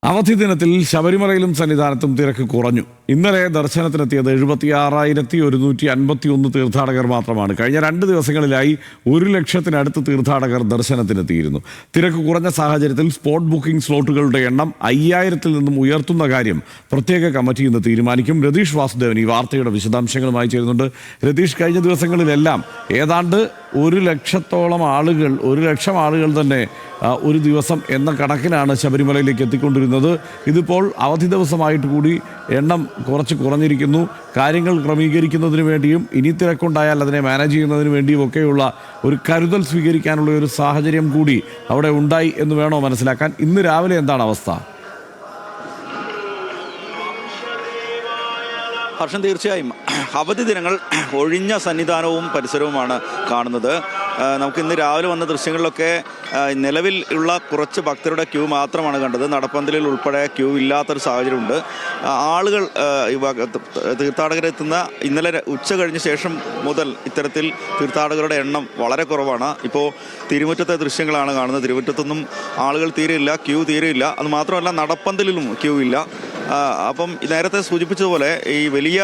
അവധി ദിനത്തിൽ ശബരിമലയിലും സന്നിധാനത്തും തിരക്ക് കുറഞ്ഞു. ഇന്നലെ ദർശനത്തിനെത്തിയത് 76,151 തീർത്ഥാടകർ മാത്രമാണ്. കഴിഞ്ഞ 2 ദിവസങ്ങളിലായി 1,00,000-നടുത്ത് തീർത്ഥാടകർ ദർശനത്തിനെത്തിയിരുന്നു. തിരക്ക് കുറഞ്ഞ സാഹചര്യത്തിൽ സ്പോട്ട് ബുക്കിംഗ് സ്ലോട്ടുകളുടെ എണ്ണം 5,000-ൽ നിന്നും ഉയർത്തുന്ന കാര്യം പ്രത്യേക കമ്മിറ്റി ഇന്ന് തീരുമാനിക്കും. രതീഷ് വാസുദേവൻ ഈ വാർത്തയുടെ വിശദാംശങ്ങളുമായി ചേരുന്നുണ്ട്. രതീഷ്, കഴിഞ്ഞ ദിവസങ്ങളിലെല്ലാം ഏതാണ്ട് 1,00,000-ഓളം ആളുകൾ, 1,00,000 ആളുകൾ തന്നെ ഒരു ദിവസം എന്ന കണക്കിനാണ് ശബരിമലയിലേക്ക് എത്തിക്കൊണ്ടിരുന്നത്. ഇതിപ്പോൾ അവധി ദിവസമായിട്ട് കൂടി എണ്ണം കുറച്ച് കുറഞ്ഞിരിക്കുന്നു. കാര്യങ്ങൾ ക്രമീകരിക്കുന്നതിന് വേണ്ടിയും ഇനി തിരക്കുണ്ടായാൽ അതിനെ മാനേജ് ചെയ്യുന്നതിന് വേണ്ടിയും ഒക്കെയുള്ള ഒരു കരുതൽ സ്വീകരിക്കാനുള്ള ഒരു സാഹചര്യം കൂടി അവിടെ ഉണ്ടായി എന്ന് വേണോ മനസ്സിലാക്കാൻ? ഇന്ന് രാവിലെ എന്താണ് അവസ്ഥ? ഹർഷൻ, തീർച്ചയായും അവധി ദിനങ്ങൾ ഒഴിഞ്ഞ സന്നിധാനവും പരിസരവുമാണ് കാണുന്നത്. നമുക്ക് ഇന്ന് രാവിലെ വന്ന ദൃശ്യങ്ങളിലൊക്കെ നിലവിൽ ഉള്ള കുറച്ച് ഭക്തരുടെ ക്യൂ മാത്രമാണ് കണ്ടത്. നടപ്പന്തലിൽ ഉൾപ്പെടെ ക്യൂ ഇല്ലാത്തൊരു സാഹചര്യമുണ്ട്. ആളുകൾ തീർത്ഥാടകരെത്തുന്ന ഇന്നലെ ഉച്ച കഴിഞ്ഞ ശേഷം മുതൽ ഇത്തരത്തിൽ തീർത്ഥാടകരുടെ എണ്ണം വളരെ കുറവാണ്. ഇപ്പോൾ തിരുമുറ്റത്തെ ദൃശ്യങ്ങളാണ് കാണുന്നത്. തിരുമുറ്റത്തൊന്നും ആളുകൾ തീരെയില്ല, ക്യൂ തീരെയില്ല. അത് മാത്രമല്ല, നടപ്പന്തലിലും ക്യൂ ഇല്ല. അപ്പം നേരത്തെ സൂചിപ്പിച്ചതുപോലെ ഈ വലിയ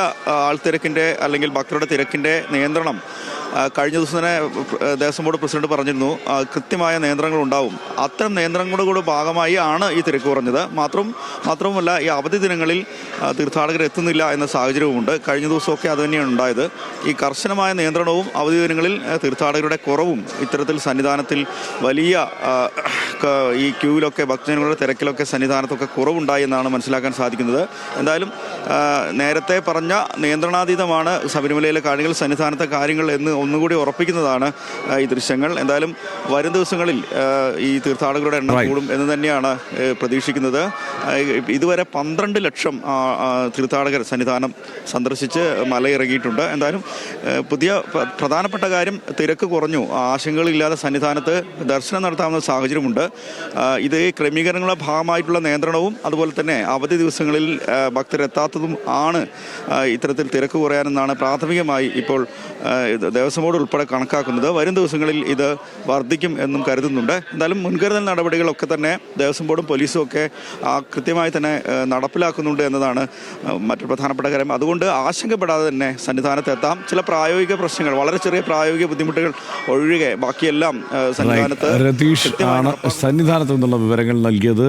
ആൾത്തിരക്കിൻ്റെ അല്ലെങ്കിൽ ഭക്തരുടെ തിരക്കിൻ്റെ നിയന്ത്രണം കഴിഞ്ഞ ദിവസം തന്നെ ദേവസ്വം ബോർഡ് പ്രസിഡന്റ് പറഞ്ഞിരുന്നു. കൃത്യമായ നിയന്ത്രണങ്ങൾ ഉണ്ടാവും. അത്തരം നിയന്ത്രണങ്ങളുടെ കൂടെ ഭാഗമായി ആണ് ഈ തിരക്ക് കുറഞ്ഞത്. മാത്രവുമല്ല, ഈ അവധി ദിനങ്ങളിൽ തീർത്ഥാടകർ എത്തുന്നില്ല എന്ന സാഹചര്യവുമുണ്ട്. കഴിഞ്ഞ ദിവസമൊക്കെ അതുതന്നെയാണ് ഉണ്ടായത്. ഈ കർശനമായ നിയന്ത്രണവും അവധി ദിനങ്ങളിൽ തീർത്ഥാടകരുടെ കുറവും ഇത്തരത്തിൽ സന്നിധാനത്തിൽ വലിയ ഈ ക്യൂവിലൊക്കെ ഭക്തജനങ്ങളുടെ തിരക്കിലൊക്കെ സന്നിധാനത്തൊക്കെ കുറവുണ്ടായി എന്നാണ് മനസ്സിലാക്കാൻ സാധിക്കുന്നത്. എന്തായാലും നേരത്തെ പറഞ്ഞ നിയന്ത്രണാതീതമാണ് ശബരിമലയിലെ കാര്യങ്ങൾ, സന്നിധാനത്തെ കാര്യങ്ങൾ എന്ന് ഒന്നുകൂടി ഉറപ്പിക്കുന്നതാണ് ഈ ദൃശ്യങ്ങൾ. എന്തായാലും വരും ദിവസങ്ങളിൽ ഈ തീർത്ഥാടകരുടെ എണ്ണം കൂടും എന്ന് തന്നെയാണ് പ്രതീക്ഷിക്കുന്നത്. ഇതുവരെ 12 ലക്ഷം തീർത്ഥാടകർ സന്നിധാനം സന്ദർശിച്ച് മലയിറങ്ങിയിട്ടുണ്ട്. എന്തായാലും പുതിയ പ്രധാനപ്പെട്ട കാര്യം, തിരക്ക് കുറഞ്ഞു. ആശങ്കകളില്ലാതെ സന്നിധാനത്ത് ദർശനം നടത്താവുന്ന സാഹചര്യമുണ്ട്. ഇത് ക്രമീകരണങ്ങളുടെ ഭാഗമായിട്ടുള്ള നിയന്ത്രണവും അതുപോലെ തന്നെ അവധി ദിവസങ്ങളിൽ ഭക്തരെത്താത്തതും ആണ് ഇത്തരത്തിൽ തിരക്ക് കുറയാനെന്നാണ് പ്രാഥമികമായി ഇപ്പോൾ ദേവസ്വം ബോർഡ് ഉൾപ്പെടെ കണക്കാക്കുന്നത്. വരും ദിവസങ്ങളിൽ ഇത് വർദ്ധിക്കും എന്നും കരുതുന്നുണ്ട്. എന്തായാലും മുൻകരുതൽ നടപടികളൊക്കെ തന്നെ ദേവസ്വം ബോർഡും പോലീസും ഒക്കെ കൃത്യമായി തന്നെ നടപ്പിലാക്കുന്നുണ്ട് എന്നതാണ് മറ്റൊരു പ്രധാനപ്പെട്ട കാര്യം. അതുകൊണ്ട് ആശങ്കപ്പെടാതെ തന്നെ സന്നിധാനത്ത് എത്താം. ചില പ്രായോഗിക പ്രശ്നങ്ങൾ, വളരെ ചെറിയ പ്രായോഗിക ബുദ്ധിമുട്ടുകൾ ഒഴികെ ബാക്കിയെല്ലാം സന്നിധാനത്ത് നിന്നുള്ള വിവരങ്ങൾ നൽകിയത്.